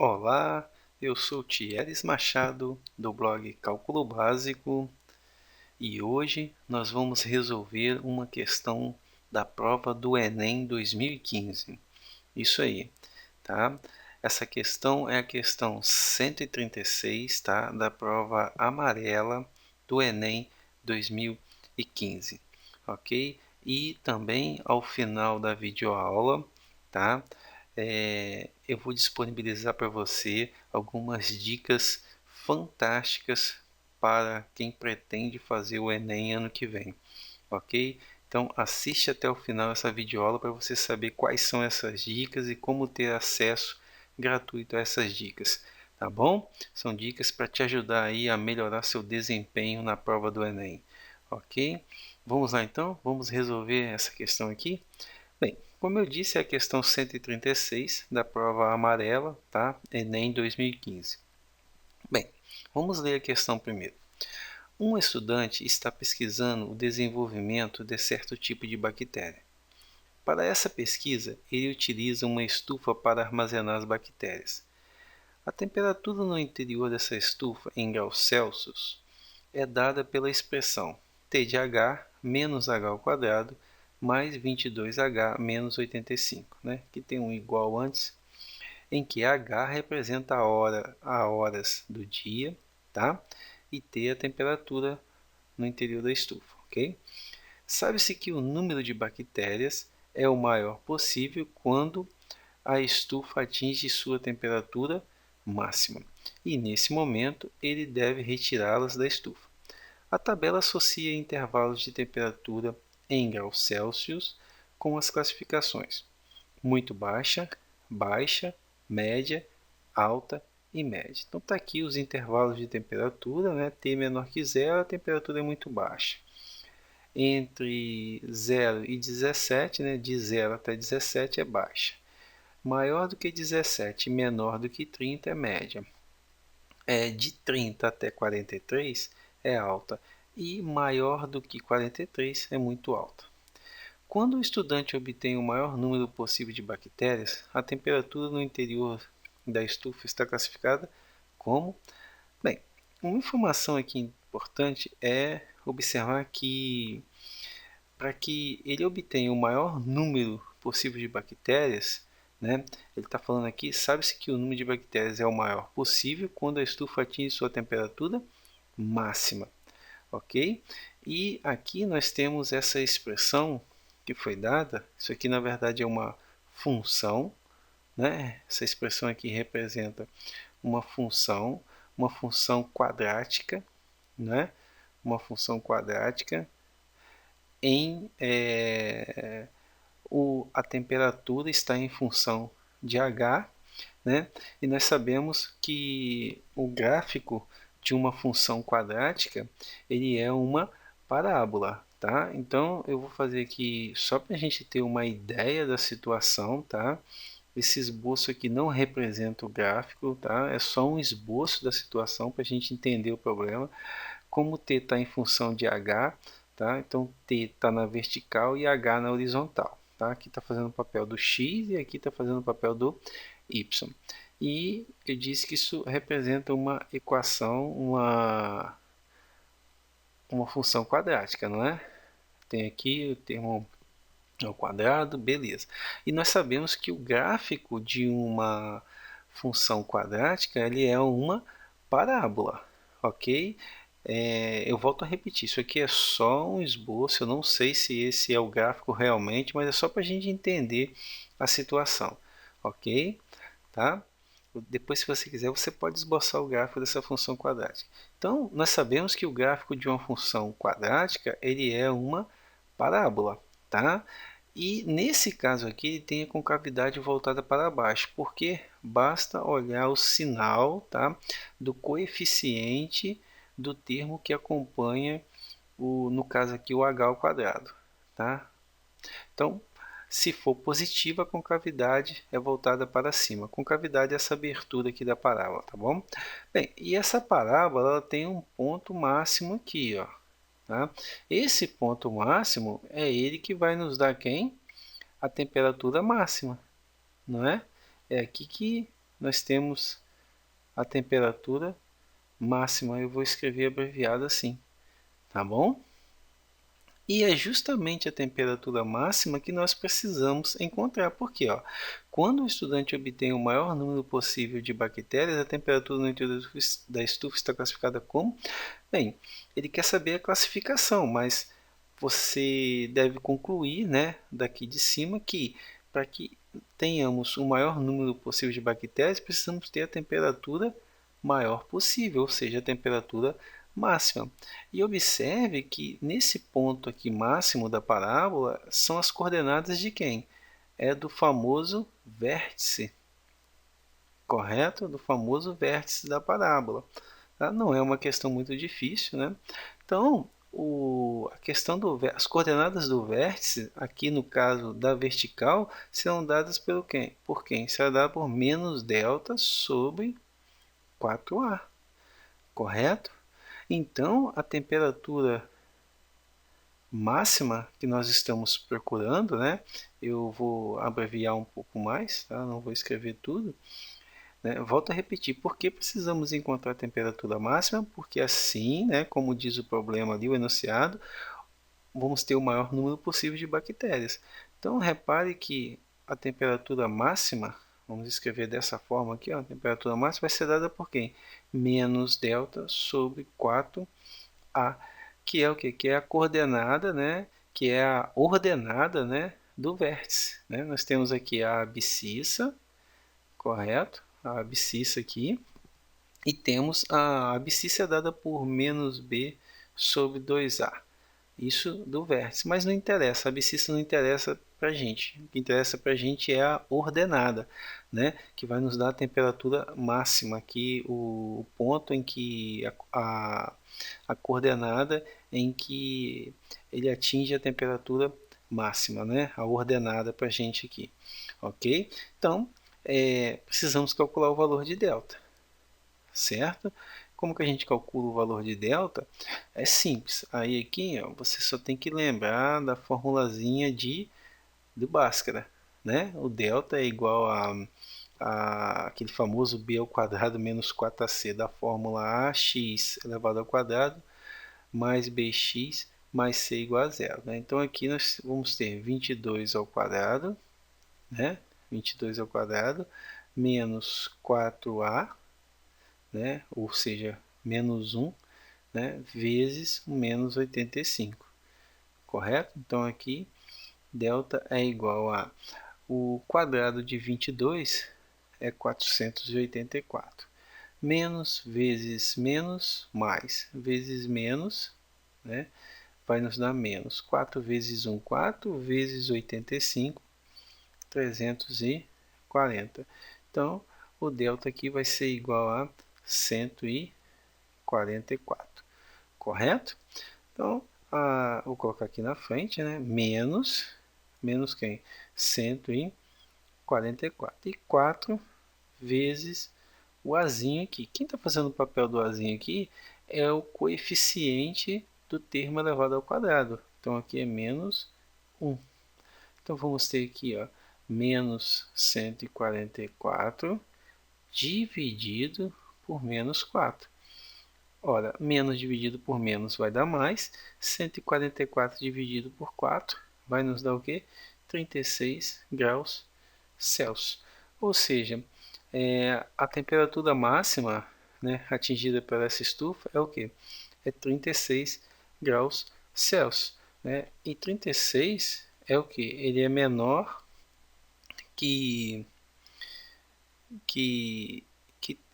Olá, eu sou Thieres Machado, do blog Cálculo Básico, e hoje nós vamos resolver uma questão da prova do Enem 2015. Isso aí, tá? Essa questão é a questão 136, tá? Da prova amarela do Enem 2015, ok? E também ao final da videoaula, tá? Eu vou disponibilizar para você algumas dicas fantásticas para quem pretende fazer o Enem ano que vem, ok? Então assiste até o final essa videoaula para você saber quais são essas dicas e como ter acesso gratuito a essas dicas, tá bom? São dicas para te ajudar aí a melhorar seu desempenho na prova do Enem, ok? Vamos lá então? Vamos resolver essa questão aqui? Bem, como eu disse, é a questão 136 da prova amarela, tá? Enem 2015. Bem, vamos ler a questão primeiro. Um estudante está pesquisando o desenvolvimento de certo tipo de bactéria. Para essa pesquisa, ele utiliza uma estufa para armazenar as bactérias. A temperatura no interior dessa estufa, em graus Celsius, é dada pela expressão T de H menos H ao quadrado mais 22H menos 85, né? Que tem um igual antes, em que H representa a horas do dia, tá? E T a temperatura no interior da estufa, ok? Sabe-se que o número de bactérias é o maior possível quando a estufa atinge sua temperatura máxima, e nesse momento ele deve retirá-las da estufa. A tabela associa intervalos de temperatura em graus Celsius com as classificações muito baixa, baixa, média, alta e média. Então está aqui os intervalos de temperatura, né? T menor que zero, a temperatura é muito baixa. Entre 0 e 17, né? De 0 até 17 é baixa. Maior do que 17 e menor do que 30 é média. De 30 até 43 é alta e maior do que 43 é muito alta. Quando o estudante obtém o maior número possível de bactérias, a temperatura no interior da estufa está classificada como? Bem, uma informação aqui importante é observar que para que ele obtenha o maior número possível de bactérias, né, ele está falando aqui, sabe-se que o número de bactérias é o maior possível quando a estufa atinge sua temperatura máxima, ok? E aqui nós temos essa expressão que foi dada, isso aqui na verdade é uma função, né? Essa expressão aqui representa uma função quadrática, né? Uma função quadrática em a temperatura está em função de H, né? E nós sabemos que o gráfico de uma função quadrática ele é uma parábola, tá? Então eu vou fazer aqui só para a gente ter uma ideia da situação, tá? Esse esboço aqui não representa o gráfico, tá? É só um esboço da situação para a gente entender o problema. Como t está em função de h, tá? Então t está na vertical e h na horizontal. Tá? Aqui está fazendo o papel do x e aqui está fazendo o papel do y. E eu disse que isso representa uma equação, uma função quadrática, não é? Tem aqui o termo ao quadrado, beleza. E nós sabemos que o gráfico de uma função quadrática ele é uma parábola, ok? Eu volto a repetir, isso aqui é só um esboço, eu não sei se esse é o gráfico realmente, mas é só para a gente entender a situação, ok? Tá? Depois, se você quiser, você pode esboçar o gráfico dessa função quadrática. Então, nós sabemos que o gráfico de uma função quadrática ele é uma parábola, tá? E nesse caso aqui ele tem a concavidade voltada para baixo, porque basta olhar o sinal, tá, do coeficiente do termo que acompanha no caso aqui o h ao quadrado, tá? Então, se for positiva, a concavidade é voltada para cima. A concavidade é essa abertura aqui da parábola, tá bom? Bem, e essa parábola ela tem um ponto máximo aqui, ó. Tá? Esse ponto máximo é ele que vai nos dar quem? A temperatura máxima, não é? É aqui que nós temos a temperatura máxima. Eu vou escrever abreviado assim, tá bom? E é justamente a temperatura máxima que nós precisamos encontrar, porque quando o estudante obtém o maior número possível de bactérias, a temperatura no interior da estufa está classificada como? Bem, ele quer saber a classificação, mas você deve concluir, né, daqui de cima que para que tenhamos o maior número possível de bactérias, precisamos ter a temperatura maior possível, ou seja, a temperatura máxima. E observe que nesse ponto aqui máximo da parábola são as coordenadas de quem? É do famoso vértice, correto? Do famoso vértice da parábola. Tá? Não é uma questão muito difícil, né? Então, a questão as coordenadas do vértice, aqui no caso da vertical, serão dadas por quem? Será dada por menos delta sobre 4A, correto? Então, a temperatura máxima que nós estamos procurando, né? Eu vou abreviar um pouco mais, tá? Não vou escrever tudo. Né? Volto a repetir, por que precisamos encontrar a temperatura máxima? Porque assim, né, como diz o problema ali, o enunciado, vamos ter o maior número possível de bactérias. Então, repare que a temperatura máxima, vamos escrever dessa forma aqui, a temperatura máxima vai ser dada por quem? Menos delta sobre 4A, que é o quê? Que é a coordenada, né, que é a ordenada, né, do vértice. Né? Nós temos aqui a abscissa, correto? A abscissa aqui. E temos a abscissa dada por menos b sobre 2a. Isso do vértice, mas não interessa, a abscissa não interessa para a gente. O que interessa para a gente é a ordenada, né? Que vai nos dar a temperatura máxima, aqui o ponto em que a coordenada em que ele atinge a temperatura máxima, né? A ordenada para a gente aqui, ok? Então, precisamos calcular o valor de delta, certo? Como que a gente calcula o valor de delta? É simples. Aí aqui, você só tem que lembrar da formulazinha do Bhaskara, né? O delta é igual a aquele famoso b ao quadrado menos 4ac da fórmula ax elevado ao quadrado mais bx mais c igual a zero. Né? Então aqui nós vamos ter 22 ao quadrado, né? 22 ao quadrado menos 4a, né? Ou seja, menos 1, né? Vezes menos 85, correto? Então aqui delta é igual a o quadrado de 22 é 484, menos vezes menos mais vezes menos, né? Vai nos dar menos 4 vezes 1, 4 vezes 85, 340. Então o delta aqui vai ser igual a 144, correto? Então, vou colocar aqui na frente, né? Menos quem? 144. E 4 vezes o azinho aqui. Quem está fazendo o papel do azinho aqui é o coeficiente do termo elevado ao quadrado. Então, aqui é menos 1. Então, vamos ter aqui, menos 144 dividido por menos 4. Ora, menos dividido por menos vai dar mais. 144 dividido por 4 vai nos dar o quê? 36 graus Celsius. Ou seja, a temperatura máxima, né, atingida por essa estufa é o quê? É 36 graus Celsius. Né? E 36 é o quê? Ele é menor que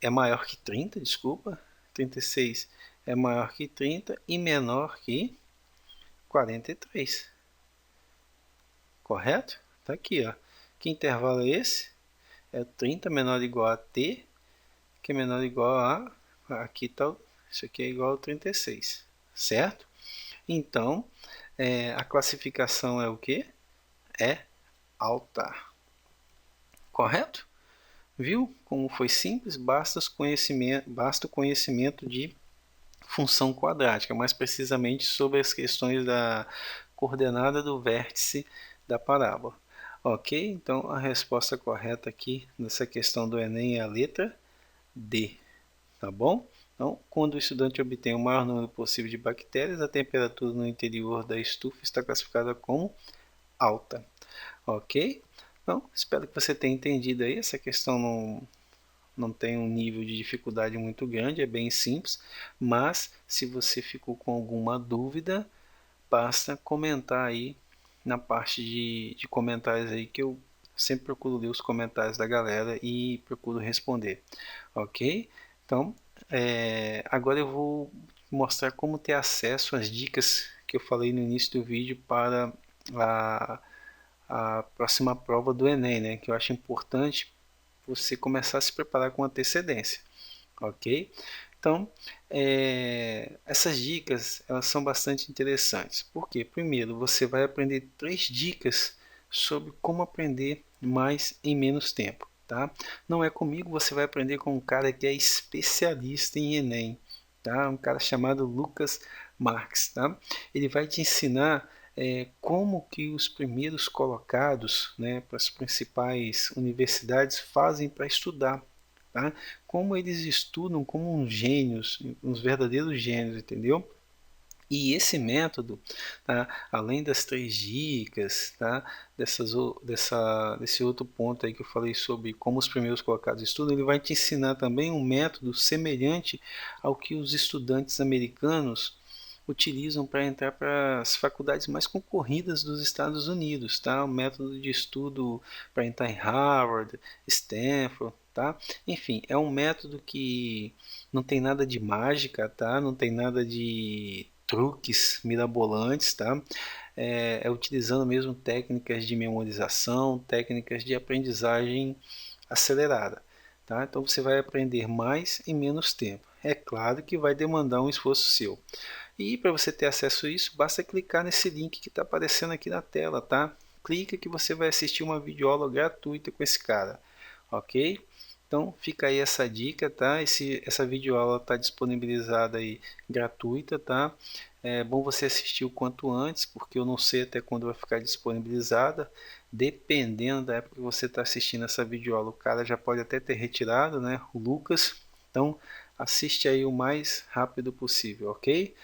é maior que 30, desculpa. 36 é maior que 30 e menor que 43. Correto? Tá aqui, ó. Que intervalo é esse? É 30 menor ou igual a t, que é menor ou igual a... Aqui tá, isso aqui é igual a 36, certo? Então, a classificação é o que? É alta. Correto? Viu como foi simples? Basta o conhecimento de função quadrática, mais precisamente sobre as questões da coordenada do vértice da parábola. Ok? Então a resposta correta aqui nessa questão do Enem é a letra D, tá bom? Então, quando o estudante obtém o maior número possível de bactérias, a temperatura no interior da estufa está classificada como alta, ok? Então, espero que você tenha entendido aí. Essa questão não tem um nível de dificuldade muito grande, é bem simples, mas se você ficou com alguma dúvida, basta comentar aí na parte de comentários aí, que eu sempre procuro ler os comentários da galera e procuro responder, ok? Então, agora eu vou mostrar como ter acesso às dicas que eu falei no início do vídeo para a, a próxima prova do Enem, né? Que eu acho importante você começar a se preparar com antecedência, ok? Então, essas dicas, elas são bastante interessantes. Por quê? Primeiro, você vai aprender 3 dicas sobre como aprender mais em menos tempo, tá? Não é comigo, você vai aprender com um cara que é especialista em Enem, tá? Um cara chamado Lucas Marques, tá? Ele vai te ensinar como que os primeiros colocados, né, para as principais universidades fazem para estudar, tá? Como eles estudam como uns gênios, uns verdadeiros gênios, entendeu? E esse método, tá? Além das 3 dicas, tá? Desse outro ponto aí que eu falei sobre como os primeiros colocados estudam, ele vai te ensinar também um método semelhante ao que os estudantes americanos utilizam para entrar para as faculdades mais concorridas dos Estados Unidos, tá? Um método de estudo para entrar em Harvard, Stanford, tá? Enfim, é um método que não tem nada de mágica, tá? Não tem nada de truques mirabolantes, tá? Utilizando mesmo técnicas de memorização, técnicas de aprendizagem acelerada, tá? Então você vai aprender mais em menos tempo. É claro que vai demandar um esforço seu. E para você ter acesso a isso, basta clicar nesse link que está aparecendo aqui na tela, tá? Clica que você vai assistir uma videoaula gratuita com esse cara, ok? Então fica aí essa dica, tá? Essa videoaula está disponibilizada aí gratuita, tá? É bom você assistir o quanto antes, porque eu não sei até quando vai ficar disponibilizada. Dependendo da época que você está assistindo essa videoaula, o cara já pode até ter retirado, né? O Lucas. Então assiste aí o mais rápido possível, ok?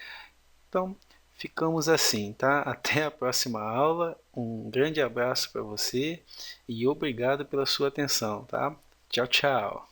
Então, ficamos assim, tá? Até a próxima aula. Um grande abraço para você e obrigado pela sua atenção, tá? Tchau, tchau.